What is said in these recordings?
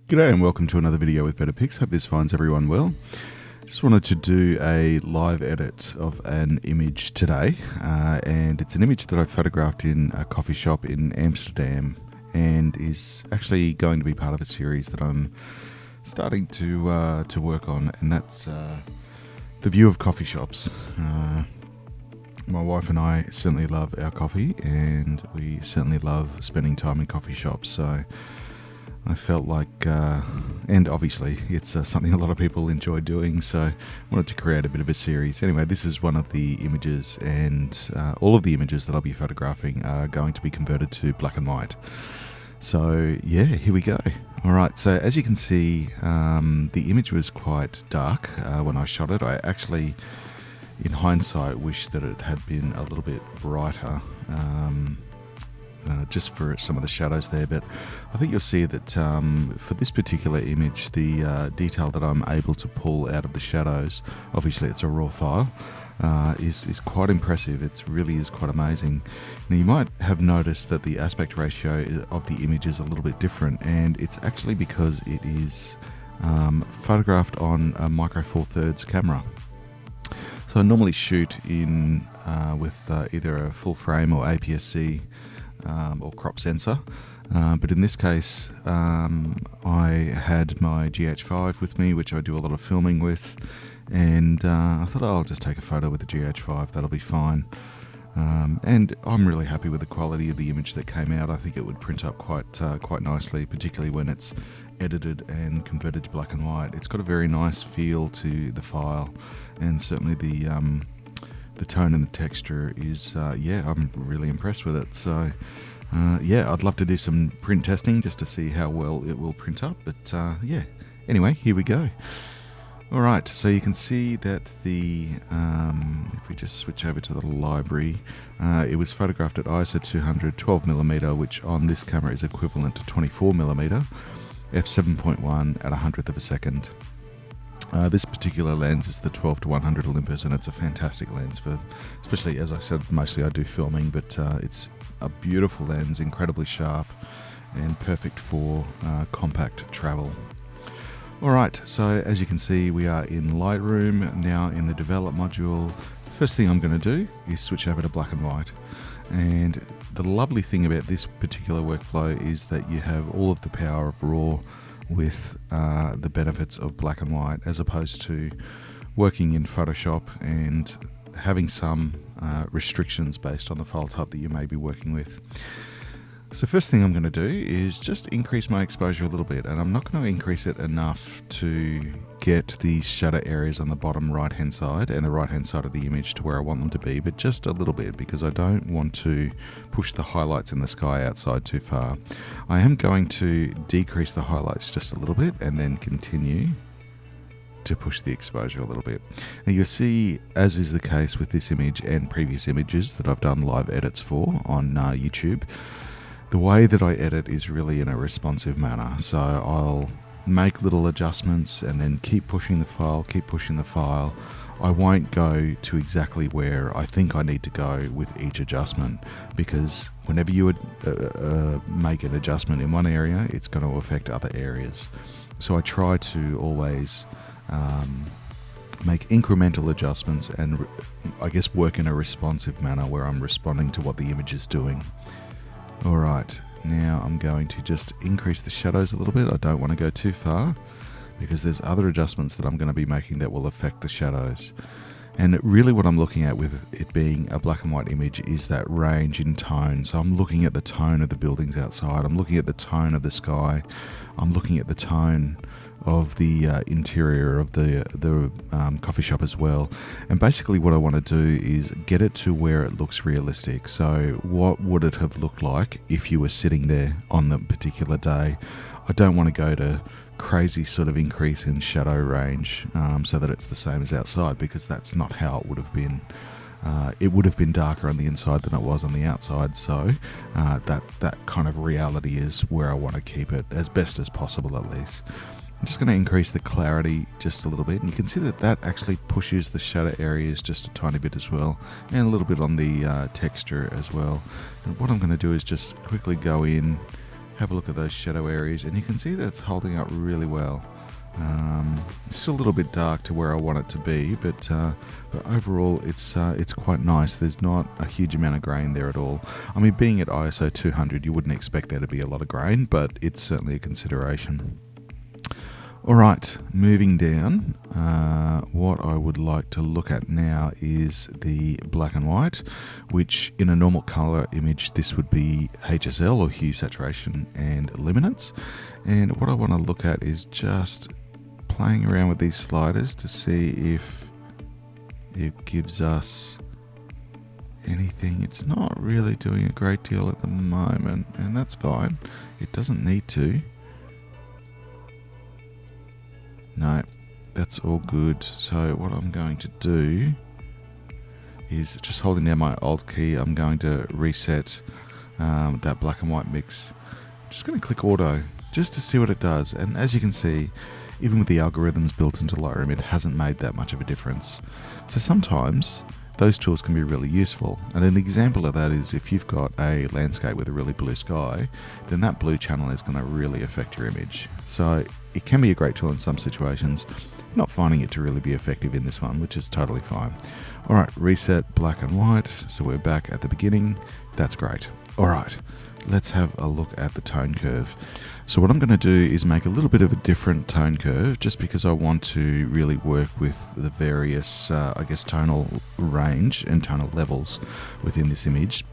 G'day and welcome to another video with Better Pics. Hope this finds everyone well. Just wanted to do a live edit of an image today, and it's an image that I photographed in a coffee shop in Amsterdam, and is actually going to be part of a series that I'm starting to work on, and that's the view of coffee shops. My wife and I certainly love our coffee, and we certainly love spending time in coffee shops, so I felt like, and obviously it's something a lot of people enjoy doing, so I wanted to create a bit of a series. Anyway, this is one of the images, and all of the images that I'll be photographing are going to be converted to black and white. So yeah, here we go. Alright, so as you can see, the image was quite dark when I shot it. I actually, in hindsight, wish that it had been a little bit brighter. Just for some of the shadows there, but I think you'll see that for this particular image, the detail that I'm able to pull out of the shadows, obviously it's a raw file, is quite impressive. It really is quite amazing. Now you might have noticed that the aspect ratio of the image is a little bit different, and it's actually because it is photographed on a micro four thirds camera. So I normally shoot in with either a full frame or APS-C or crop sensor, but in this case I had my GH5 with me, which I do a lot of filming with, and I thought, oh, I'll just take a photo with the GH5, that'll be fine. And I'm really happy with the quality of the image that came out. I think it would print up quite nicely, particularly when it's edited and converted to black and white. It's got a very nice feel to the file, and certainly the tone and the texture is, yeah, I'm really impressed with it. So yeah, I'd love to do some print testing just to see how well it will print up, but yeah, anyway, here we go. Alright, so you can see that the, if we just switch over to the library, it was photographed at ISO 200 12mm, which on this camera is equivalent to 24mm, f7.1 at 100th of a second. This particular lens is the 12-100 Olympus, and it's a fantastic lens for, especially, as I said, mostly I do filming, but it's a beautiful lens, incredibly sharp, and perfect for compact travel. Alright, so as you can see, we are in Lightroom, now in the develop module. First thing I'm going to do is switch over to black and white. And the lovely thing about this particular workflow is that you have all of the power of RAW with the benefits of black and white, as opposed to working in Photoshop and having some restrictions based on the file type that you may be working with. So first thing I'm going to do is just increase my exposure a little bit, and I'm not going to increase it enough to get these shadow areas on the bottom right hand side and the right hand side of the image to where I want them to be, but just a little bit, because I don't want to push the highlights in the sky outside too far. I am going to decrease the highlights just a little bit and then continue to push the exposure a little bit. Now you'll see, as is the case with this image and previous images that I've done live edits for on YouTube, the way that I edit is really in a responsive manner. So I'll make little adjustments and then keep pushing the file, I won't go to exactly where I think I need to go with each adjustment, because whenever you would make an adjustment in one area, it's going to affect other areas. So I try to always make incremental adjustments and I guess work in a responsive manner where I'm responding to what the image is doing. Alright, now I'm going to just increase the shadows a little bit. I don't want to go too far, because there's other adjustments that I'm going to be making that will affect the shadows. And really what I'm looking at with it being a black and white image is that range in tone. So I'm looking at the tone of the buildings outside, I'm looking at the tone of the sky, I'm looking at the tone of the interior of the coffee shop as well. And basically what I want to do is get it to where it looks realistic. So what would it have looked like if you were sitting there on the particular day? I don't want to go to crazy sort of increase in shadow range so that it's the same as outside, because that's not how it would have been. It would have been darker on the inside than it was on the outside, so that kind of reality is where I want to keep it, as best as possible at least. I'm just going to increase the clarity just a little bit, and you can see that that actually pushes the shadow areas just a tiny bit as well, and a little bit on the texture as well. And what I'm going to do is just quickly go in have a look at those shadow areas, and you can see that it's holding up really well. It's still a little bit dark to where I want it to be, but overall it's quite nice. There's not a huge amount of grain there at all. I mean, being at ISO 200, you wouldn't expect there to be a lot of grain, but it's certainly a consideration. Alright, moving down, what I would like to look at now is the black and white, which in a normal colour image this would be HSL or hue, saturation and luminance. And what I want to look at is just playing around with these sliders to see if it gives us anything. It's not really doing a great deal at the moment, and that's fine. It doesn't need to. No, that's all good. So what I'm going to do is just holding down my Alt key, I'm going to reset that black and white mix. I'm just going to click Auto just to see what it does. And as you can see, even with the algorithms built into Lightroom, it hasn't made that much of a difference. So sometimes those tools can be really useful. And an example of that is if you've got a landscape with a really blue sky, then that blue channel is going to really affect your image. So it can be a great tool in some situations. Not finding it to really be effective in this one, which is totally fine. All right, reset black and white. So we're back at the beginning. That's great. All right, let's have a look at the tone curve. So what I'm going to do is make a little bit of a different tone curve just because I want to really work with the various, I guess, tonal range and tonal levels within this image.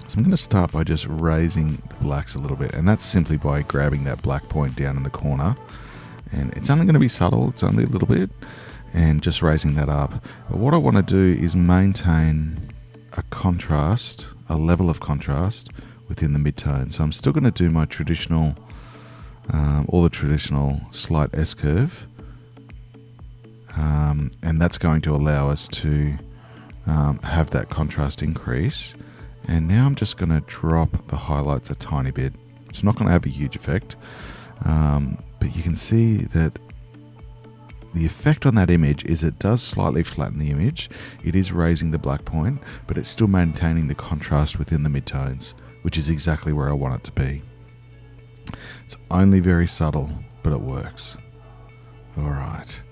So I'm going to start by just raising the blacks a little bit, and that's simply by grabbing that black point down in the corner. And it's only going to be subtle, it's only a little bit, and just raising that up. But what I want to do is maintain a contrast, a level of contrast within the midtone. So I'm still going to do my traditional, all the traditional slight S-curve, and that's going to allow us to have that contrast increase. And now I'm just going to drop the highlights a tiny bit. It's not going to have a huge effect, but you can see that the effect on that image is it does slightly flatten the image. It is raising the black point, but it's still maintaining the contrast within the midtones, which is exactly where I want it to be. It's only very subtle, but it works. All right,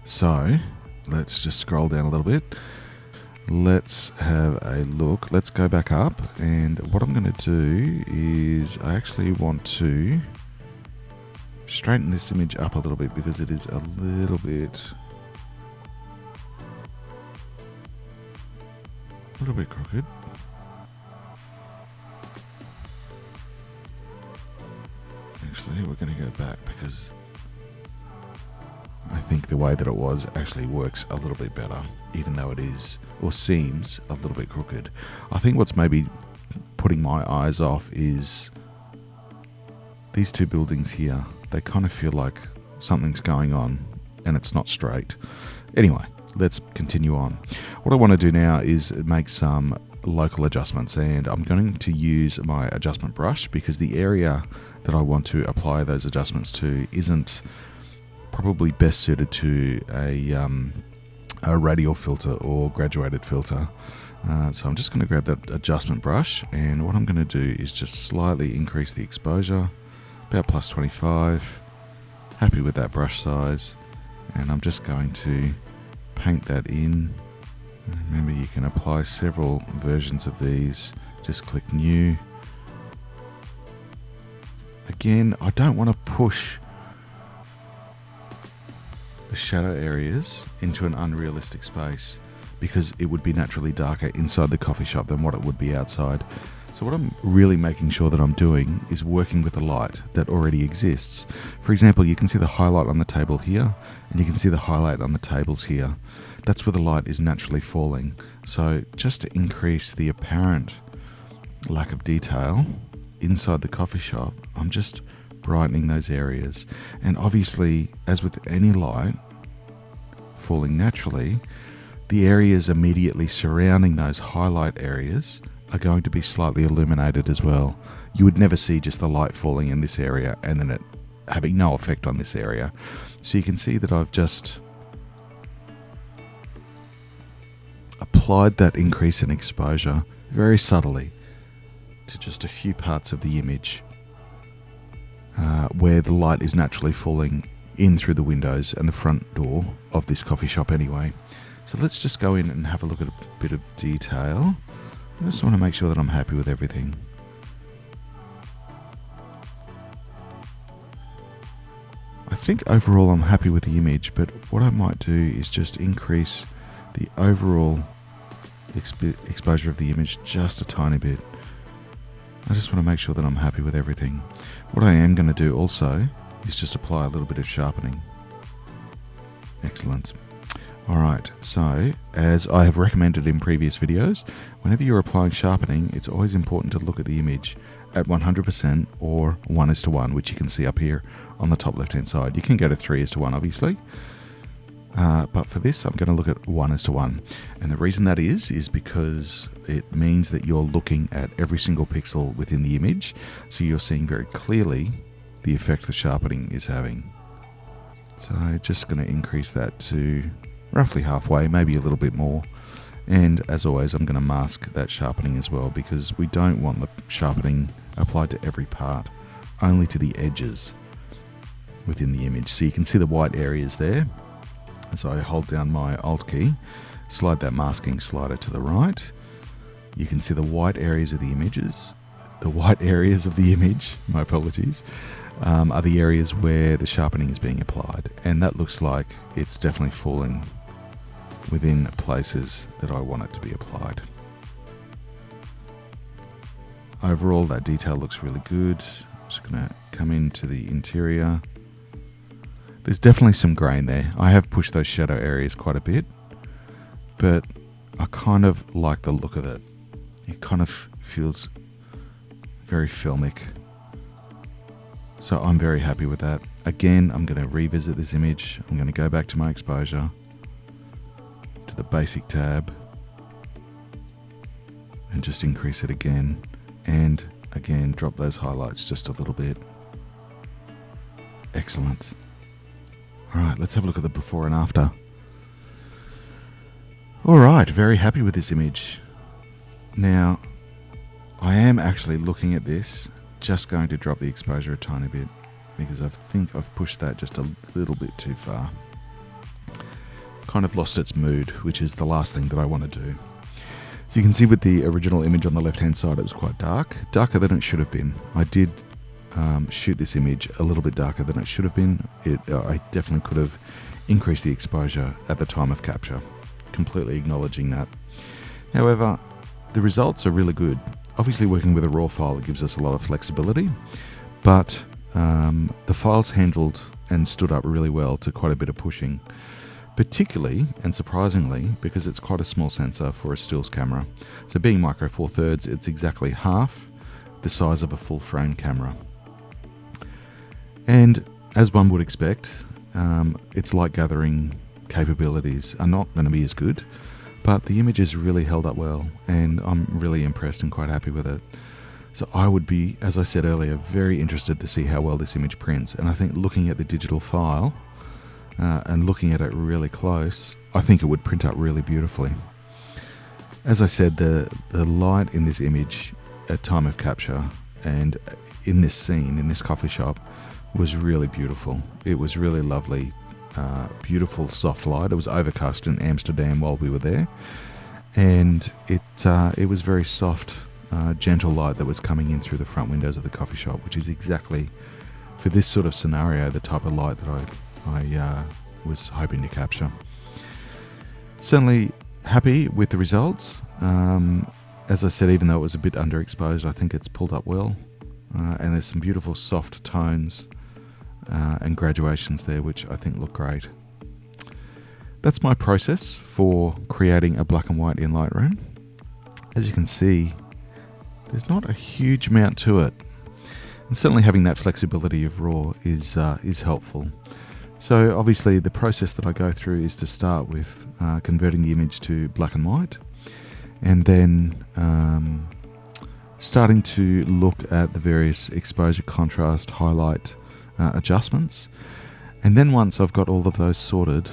so let's just scroll down a little bit. Let's have a look. Let's go back up, and what I'm going to do is I actually want to straighten this image up a little bit because it is a little bit crooked. Actually, we're going to go back because I think the way that it was actually works a little bit better, even though it is, or seems, a little bit crooked. I think what's maybe putting my eyes off is these two buildings here. They kind of feel like something's going on and it's not straight. Anyway, let's continue on. What I want to do now is make some local adjustments, and I'm going to use my adjustment brush because the area that I want to apply those adjustments to isn't probably best suited to a radial filter or graduated filter. So I'm just going to grab that adjustment brush, and what I'm going to do is just slightly increase the exposure, about plus 25. Happy with that brush size, and I'm just going to paint that in. Remember, you can apply several versions of these. Just click new. Again, I don't want to push the shadow areas into an unrealistic space because it would be naturally darker inside the coffee shop than what it would be outside. So what I'm really making sure that I'm doing is working with the light that already exists. For example, you can see the highlight on the table here, and you can see the highlight on the tables here. That's where the light is naturally falling. So just to increase the apparent lack of detail inside the coffee shop, I'm just brightening those areas. And obviously, as with any light falling naturally, the areas immediately surrounding those highlight areas are going to be slightly illuminated as well. You would never see just the light falling in this area and then it having no effect on this area. So you can see that I've just applied that increase in exposure very subtly to just a few parts of the image. where the light is naturally falling in through the windows and the front door of this coffee shop anyway. So let's just go in and have a look at a bit of detail. I just want to make sure that I'm happy with everything. I think overall I'm happy with the image, but what I might do is just increase the overall exposure of the image just a tiny bit. I just want to make sure that I'm happy with everything. What I am going to do also is just apply a little bit of sharpening. Excellent. Alright, so as I have recommended in previous videos, whenever you're applying sharpening, it's always important to look at the image at 100% or 1:1, which you can see up here on the top left hand side. You can go to 3:1 obviously, but for this I'm going to look at 1:1. And the reason that is because it means that you're looking at every single pixel within the image, so you're seeing very clearly the effect the sharpening is having. So I'm just going to increase that to roughly halfway, maybe a little bit more. And as always, I'm going to mask that sharpening as well, because we don't want the sharpening applied to every part, only to the edges within the image. So you can see the white areas there. As I hold down my Alt key, slide that masking slider to the right, you can see the white areas of the images. The white areas of the image, my apologies, are the areas where the sharpening is being applied. And that looks like it's definitely falling within places that I want it to be applied. Overall, that detail looks really good. I'm just going to come into the interior. There's definitely some grain there. I have pushed those shadow areas quite a bit, but I kind of like the look of it. It kind of feels very filmic. So I'm very happy with that. Again, I'm going to revisit this image. I'm going to go back to my exposure, to the basic tab, and just increase it again. And again, drop those highlights just a little bit. Excellent. All right, let's have a look at the before and after. All right, very happy with this image. Now, I am actually looking at this, just going to drop the exposure a tiny bit, because I think I've pushed that just a little bit too far. Kind of lost its mood, which is the last thing that I want to do. So you can see with the original image on the left hand side, it was quite dark, darker than it should have been. I did shoot this image a little bit darker than it should have been. I definitely could have increased the exposure at the time of capture, completely acknowledging that. However, the results are really good. Obviously, working with a RAW file, it gives us a lot of flexibility, but the file's handled and stood up really well to quite a bit of pushing, particularly and surprisingly because it's quite a small sensor for a stills camera. So being micro 4/3, it's exactly half the size of a full frame camera. And as one would expect, its light gathering capabilities are not going to be as good, but the image is really held up well, and I'm really impressed and quite happy with it. So I would be, as I said earlier, very interested to see how well this image prints. And I think looking at the digital file and looking at it really close, I think it would print up really beautifully. As I said, the light in this image at time of capture and in this scene, in this coffee shop, was really beautiful. It was really lovely. Beautiful soft light. It was overcast in Amsterdam while we were there, and it was very soft, gentle light that was coming in through the front windows of the coffee shop, which is exactly, for this sort of scenario, the type of light that I was hoping to capture. Certainly happy with the results. As I said, even though it was a bit underexposed, I think it's pulled up well, and there's some beautiful soft tones and graduations there, which I think look great. That's my process for creating a black and white in Lightroom. As you can see, there's not a huge amount to it, and certainly having that flexibility of RAW is helpful. So obviously the process that I go through is to start with converting the image to black and white, and then starting to look at the various exposure, contrast, highlight adjustments. And then once I've got all of those sorted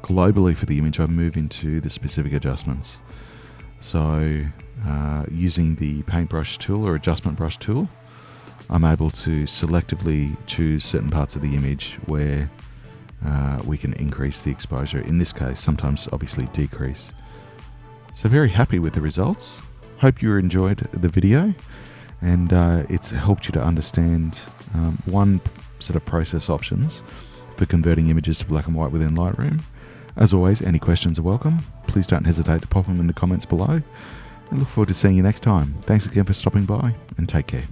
globally for the image, I move into the specific adjustments. So using the paintbrush tool or adjustment brush tool, I'm able to selectively choose certain parts of the image where we can increase the exposure. In this case, sometimes obviously decrease. So very happy with the results. Hope you enjoyed the video, and it's helped you to understand one set of process options for converting images to black and white within Lightroom. As always, any questions are welcome. Please don't hesitate to pop them in the comments below, and look forward to seeing you next time. Thanks again for stopping by, and take care.